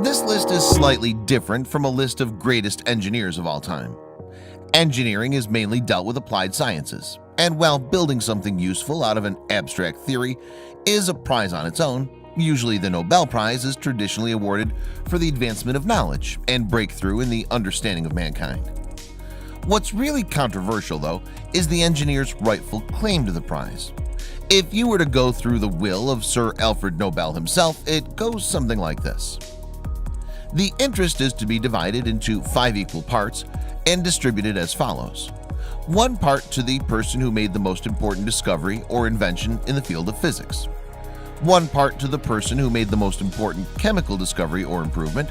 This list is slightly different from a list of greatest engineers of all time. Engineering is mainly dealt with applied sciences, and while building something useful out of an abstract theory is a prize on its own, usually the Nobel Prize is traditionally awarded for the advancement of knowledge and breakthrough in the understanding of mankind. What's really controversial, though, is the engineer's rightful claim to the prize. If you were to go through the will of Sir Alfred Nobel himself, it goes something like this. The interest is to be divided into 5 equal parts and distributed as follows. 1 part to the person who made the most important discovery or invention in the field of physics. 1 part to the person who made the most important chemical discovery or improvement.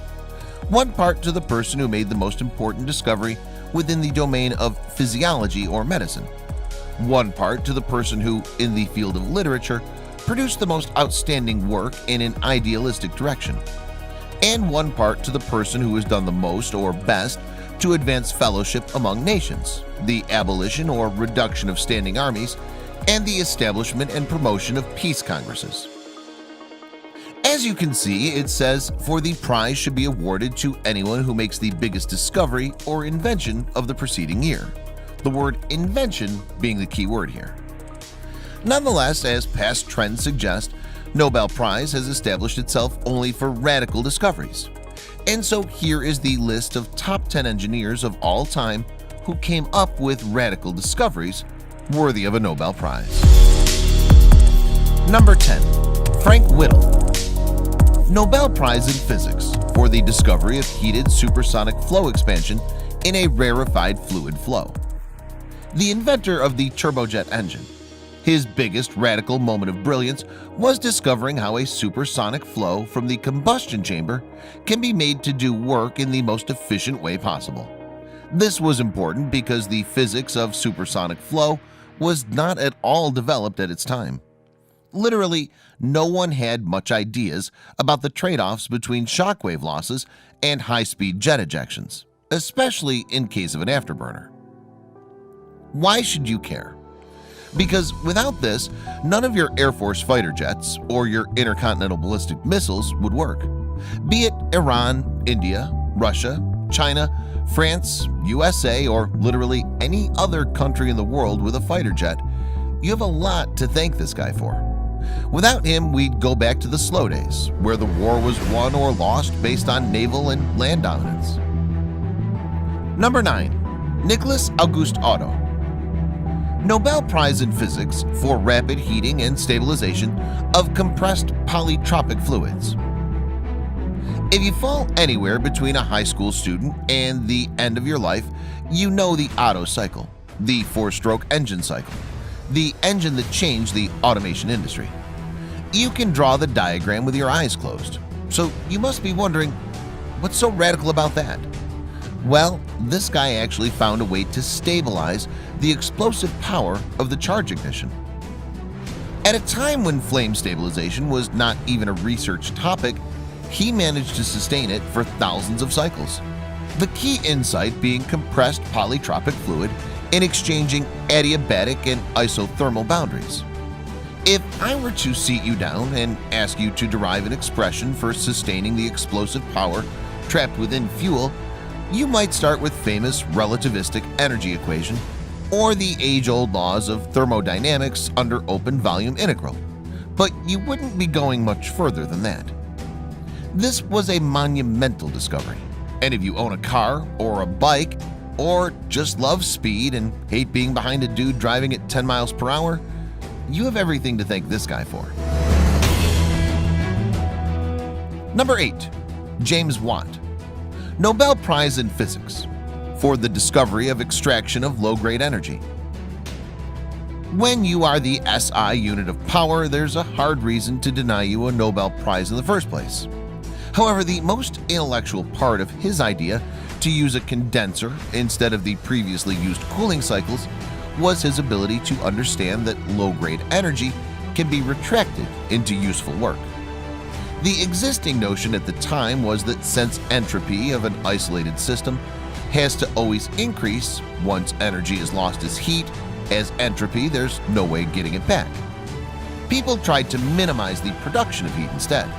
1 part to the person who made the most important discovery within the domain of physiology or medicine. 1 part to the person who, in the field of literature, produced the most outstanding work in an idealistic direction. And 1 part to the person who has done the most or best to advance fellowship among nations, the abolition or reduction of standing armies, and the establishment and promotion of peace congresses. As you can see, it says for the prize should be awarded to anyone who makes the biggest discovery or invention of the preceding year, the word invention being the key word here. Nonetheless, as past trends suggest, Nobel Prize has established itself only for radical discoveries. And so here is the list of top 10 engineers of all time who came up with radical discoveries worthy of a Nobel Prize. Number 10. Frank Whittle. Nobel Prize in Physics for the discovery of heated supersonic flow expansion in a rarefied fluid flow. The inventor of the turbojet engine. His biggest radical moment of brilliance was discovering how a supersonic flow from the combustion chamber can be made to do work in the most efficient way possible. This was important because the physics of supersonic flow was not at all developed at its time. Literally, no one had much ideas about the trade-offs between shockwave losses and high-speed jet ejections, especially in case of an afterburner. Why should you care? Because without this, none of your Air Force fighter jets or your intercontinental ballistic missiles would work. Be it Iran, India, Russia, China, France, USA, or literally any other country in the world with a fighter jet, you have a lot to thank this guy for. Without him, we'd go back to the slow days, where the war was won or lost based on naval and land dominance. Number 9. Nicholas August Otto. Nobel Prize in Physics for rapid heating and stabilization of compressed polytropic fluids. If you fall anywhere between a high school student and the end of your life, you know the Otto cycle, the 4-stroke engine cycle, the engine that changed the automation industry. You can draw the diagram with your eyes closed, so you must be wondering, what's so radical about that? Well, this guy actually found a way to stabilize the explosive power of the charge ignition. At a time when flame stabilization was not even a research topic, he managed to sustain it for thousands of cycles. The key insight being compressed polytropic fluid in exchanging adiabatic and isothermal boundaries. If I were to seat you down and ask you to derive an expression for sustaining the explosive power trapped within fuel, you might start with famous relativistic energy equation or the age-old laws of thermodynamics under open volume integral, but you wouldn't be going much further than that. This was a monumental discovery, and if you own a car or a bike or just love speed and hate being behind a dude driving at 10 miles per hour, you have everything to thank this guy for. Number 8. James Watt. Nobel Prize in Physics for the discovery of extraction of low-grade energy. When you are the SI unit of power, there's a hard reason to deny you a Nobel Prize in the first place. However, the most intellectual part of his idea to use a condenser instead of the previously used cooling cycles was his ability to understand that low-grade energy can be retracted into useful work. The existing notion at the time was that since entropy of an isolated system has to always increase once energy is lost as heat, as entropy, there's no way getting it back. People tried to minimize the production of heat instead.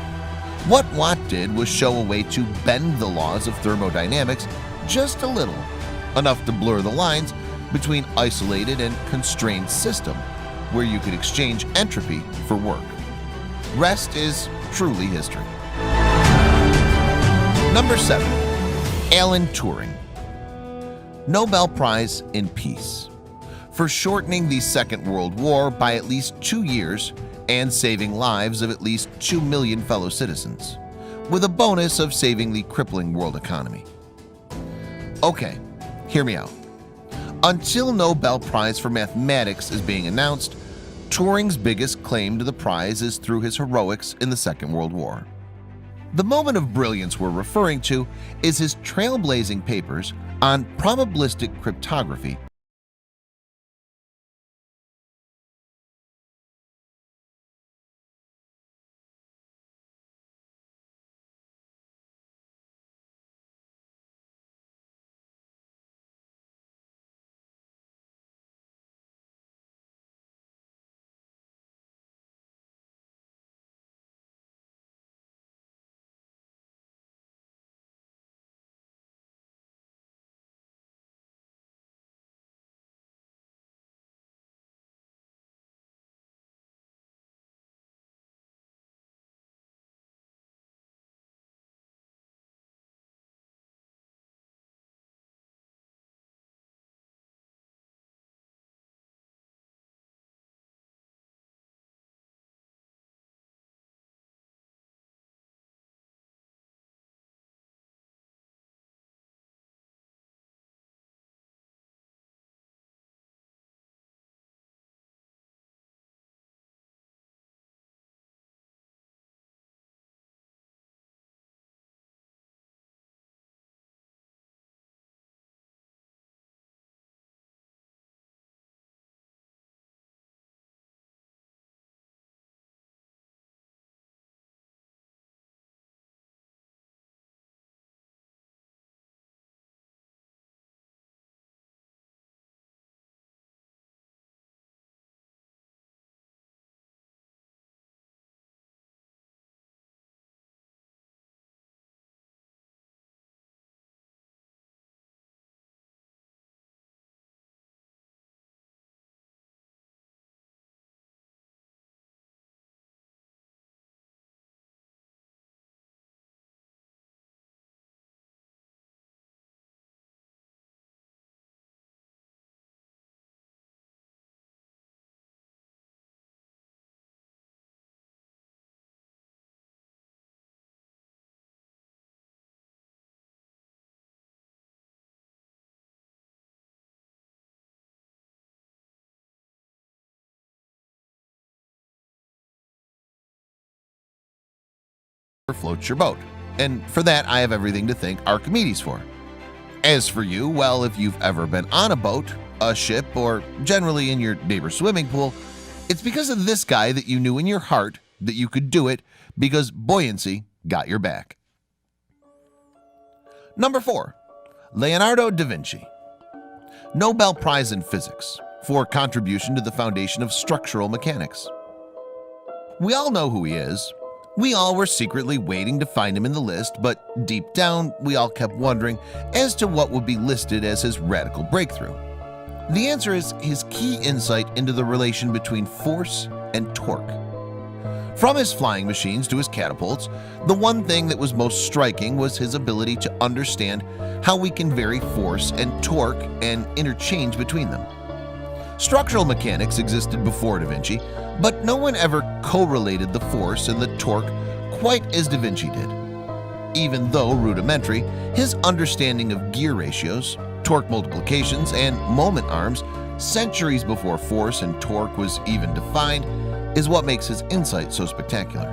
What Watt did was show a way to bend the laws of thermodynamics just a little, enough to blur the lines between isolated and constrained system, where you could exchange entropy for work. Rest is truly history. Number 7. Alan Turing. Nobel Prize in Peace for shortening the Second World War by at least 2 years and saving lives of at least 2 million fellow citizens, with a bonus of saving the crippling world economy. Okay, hear me out. Until Nobel Prize for Mathematics is being announced, Turing's biggest claim to the prize is through his heroics in the Second World War. The moment of brilliance we're referring to is his trailblazing papers on probabilistic cryptography floats your boat, and for that I have everything to thank Archimedes for. As for you, well, if you've ever been on a boat, a ship, or generally in your neighbor's swimming pool, it's because of this guy that you knew in your heart that you could do it because buoyancy got your back. Number 4. Leonardo Da Vinci. Nobel Prize in Physics for contribution to the foundation of structural mechanics. We all know who he is. We all were secretly waiting to find him in the list, but deep down, we all kept wondering as to what would be listed as his radical breakthrough. The answer is his key insight into the relation between force and torque. From his flying machines to his catapults, the one thing that was most striking was his ability to understand how we can vary force and torque and interchange between them. Structural mechanics existed before Da Vinci, but no one ever correlated the force and the torque quite as Da Vinci did. Even though rudimentary, his understanding of gear ratios, torque multiplications, and moment arms centuries before force and torque was even defined is what makes his insight so spectacular.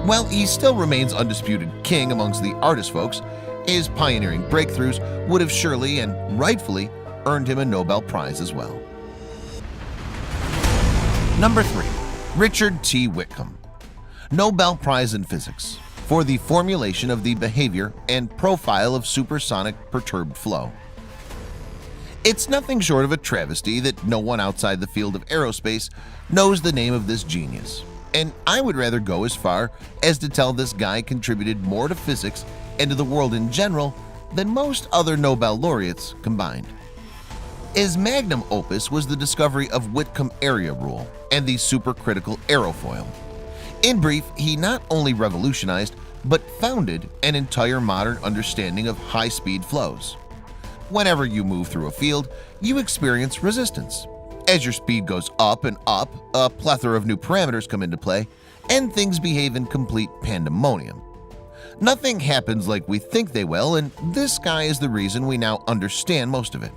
While he still remains undisputed king amongst the artist folks, his pioneering breakthroughs would have surely and rightfully earned him a Nobel Prize as well. Number 3. Richard T. Whitcomb. Nobel Prize in Physics for the formulation of the behavior and profile of supersonic perturbed flow. It's nothing short of a travesty that no one outside the field of aerospace knows the name of this genius, and I would rather go as far as to tell this guy contributed more to physics and to the world in general than most other Nobel laureates combined. His magnum opus was the discovery of Whitcomb area rule and the supercritical aerofoil. In brief, he not only revolutionized but founded an entire modern understanding of high-speed flows. Whenever you move through a field, you experience resistance. As your speed goes up and up, a plethora of new parameters come into play, and things behave in complete pandemonium. Nothing happens like we think they will, and this guy is the reason we now understand most of it.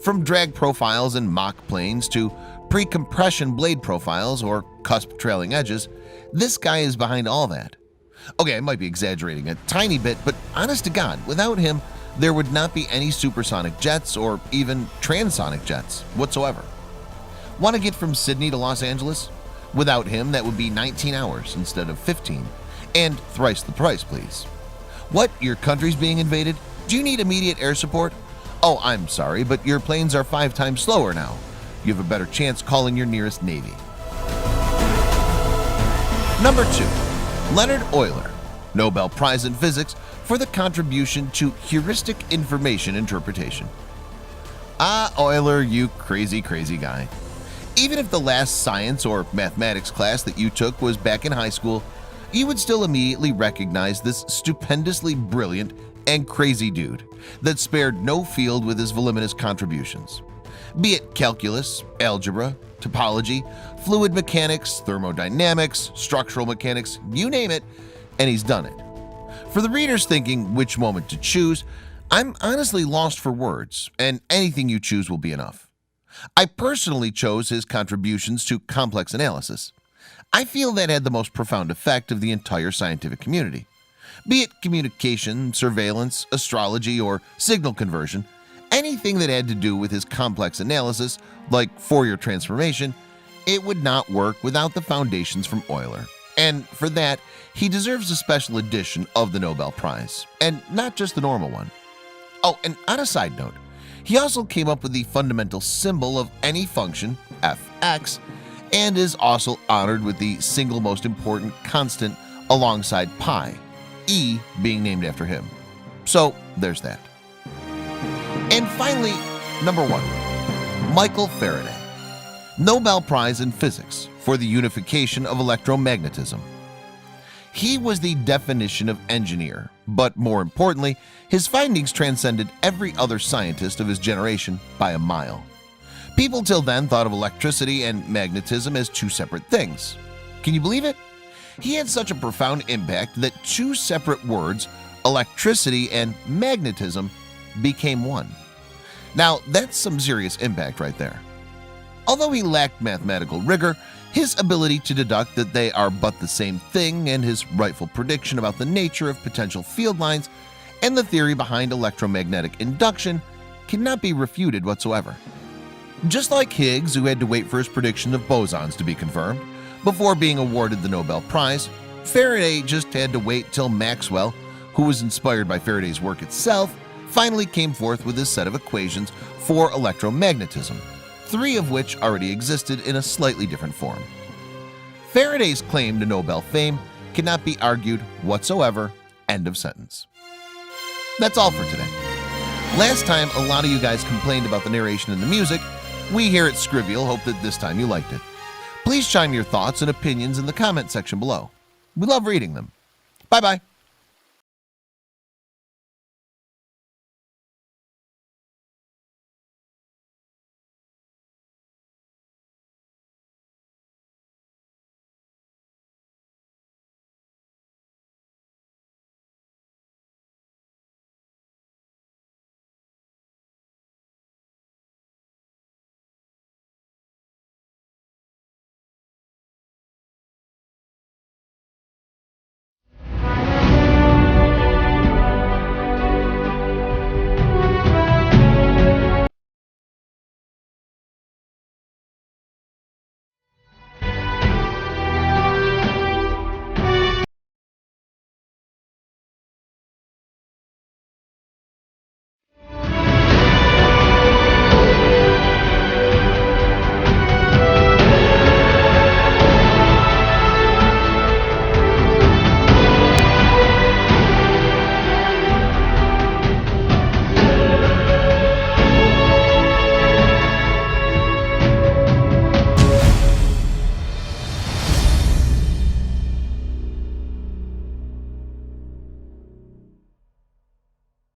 From drag profiles and Mach planes to pre-compression blade profiles or cusp trailing edges, this guy is behind all that. Okay, I might be exaggerating a tiny bit, but honest to God, without him, there would not be any supersonic jets or even transonic jets whatsoever. Want to get from Sydney to Los Angeles? Without him, that would be 19 hours instead of 15, and thrice the price, please. What, your country's being invaded? Do you need immediate air support? Oh, I'm sorry, but your planes are 5 times slower now. You have a better chance calling your nearest Navy. Number 2. Leonhard Euler, Nobel Prize in Physics for the contribution to heuristic information interpretation. Ah, Euler, you crazy guy. Even if the last science or mathematics class that you took was back in high school, you would still immediately recognize this stupendously brilliant and crazy dude that spared no field with his voluminous contributions. Be it calculus, algebra, topology, fluid mechanics, thermodynamics, structural mechanics, you name it, and he's done it. For the readers thinking which moment to choose, I'm honestly lost for words, and anything you choose will be enough. I personally chose his contributions to complex analysis. I feel that had the most profound effect of the entire scientific community. Be it communication, surveillance, astrology, or signal conversion, anything that had to do with his complex analysis, like Fourier transformation, it would not work without the foundations from Euler. And for that, he deserves a special edition of the Nobel Prize, and not just the normal one. Oh, and on a side note, he also came up with the fundamental symbol of any function, fx, and is also honored with the single most important constant alongside pi, E being named after him. So there's that. And finally, number 1, Michael Faraday, Nobel Prize in Physics for the unification of electromagnetism. He was the definition of engineer, but more importantly, his findings transcended every other scientist of his generation by a mile. People till then thought of electricity and magnetism as 2 separate things. Can you believe it? He had such a profound impact that 2 separate words, electricity and magnetism, became one. Now, that's some serious impact right there. Although he lacked mathematical rigor, his ability to deduct that they are but the same thing and his rightful prediction about the nature of potential field lines and the theory behind electromagnetic induction cannot be refuted whatsoever. Just like Higgs, who had to wait for his prediction of bosons to be confirmed before being awarded the Nobel Prize, Faraday just had to wait till Maxwell, who was inspired by Faraday's work itself, finally came forth with his set of equations for electromagnetism, 3 of which already existed in a slightly different form. Faraday's claim to Nobel fame cannot be argued whatsoever. End of sentence. That's all for today. Last time, a lot of you guys complained about the narration and the music. We here at Scrivial hope that this time you liked it. Please chime your thoughts and opinions in the comment section below. We love reading them. Bye-bye.